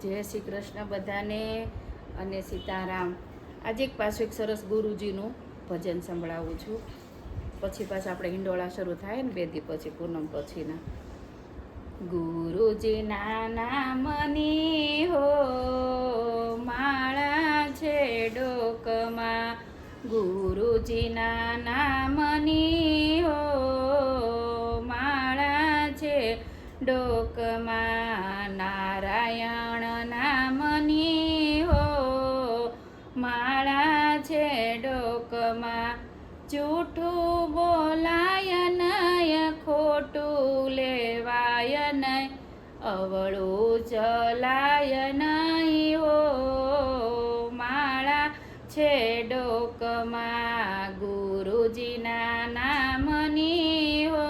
જય શ્રી કૃષ્ણ બધાને અને સીતારામ। આજે એક પાછું એક સરસ ગુરુજીનું ભજન સંભળાવું છું। પછી પાછા આપણે હિંડોળા શરૂ થાય ને 2 દી પછી પૂનમ પછીના। ગુરુજીના નામની હો માળા છે ડોકમાં, ગુરુજીના નામની હો માળા છે ડોકમાં, નારાયણ નામની હો માળા છે ડોકમાં, જૂઠું બોલાય નહીં ખોટું લેવાય નહીં, અવળું ચલાય નહીં હો માળા છે ડોકમાં, ગુરુજીના નામની હો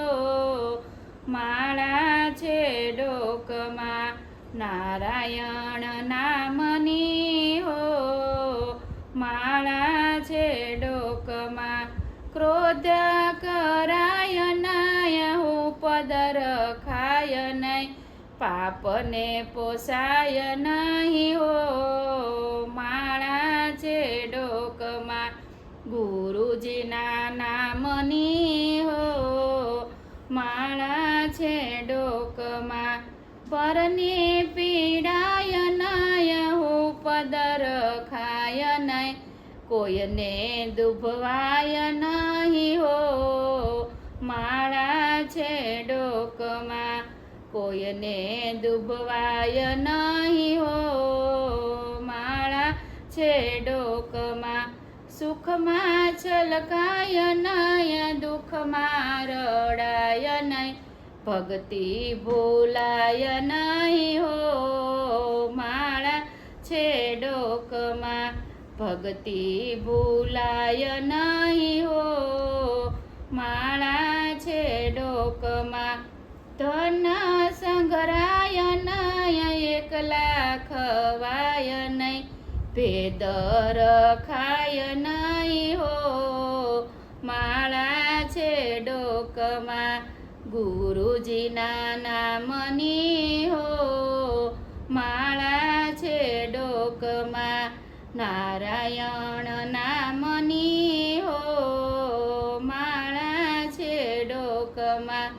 માળા છે ડોકમાં, નારાયણ નામની હો માળા છે ડોકમાં, ક્રોધ કરાય નહીં ઉપદર ખાય નહીં, પાપને પોસાય નહીં હો માળા છે ડોકમાં, ગુરુજીના નામની હો માળા છે ડોકમાં, પરને પીડાય નહીં ઉપદર ખાય નહીં, કોઈને દુભવાય નહીં હો માળા છે ડોકમાં, કોઈને દુભવાય નહીં હો માળા છે ડોકમાં, સુખમાં છલકાય નહીં દુઃખમાં રડાય નહીં, ભક્તિ ભૂલાય નહીં હો માળા છે ડોકમાં, ભક્તિ ભૂલાય નહીં હો માળા છે ડોકમાં, ધન સંઘરાય નહીં એકલા ખવાય નહીં, ભેદ રખાય નહીં હો માળા છે ડોકમાં, ગુરુજીના નામની હો માળા છે ડોકમાં, નારાયણ નામની હો માળા છે ડોકમાં,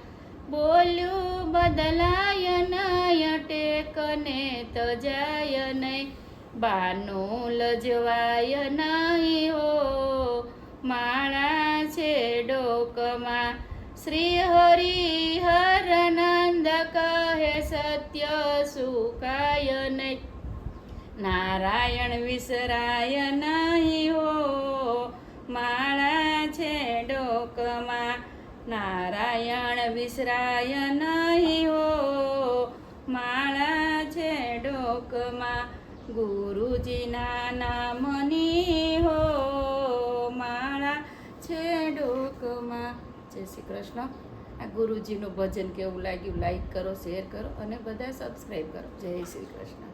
બોલ્યું બદલાય નહીં ટેકને તજાય નહીં, બાનું લજવાય નહીં હો માળા છે ડોકમાં, શ્રી હરિહર નંદ કહે સત્ય સુકાય નહીં, નારાયણ વિસરાય નહીં હો માળા છે ડોકમાં, નારાયણ વિસરાય નહીં હો માળા છે ડોકમાં, ગુરુજીના નામની હો માળા છે ડોકમાં। જય શ્રી કૃષ્ણ। આ ગુરુજીનું ભજન કેવું લાગ્યું લાઈક કરો, શેર કરો અને બધા સબસ્ક્રાઈબ કરો। જય શ્રી કૃષ્ણ।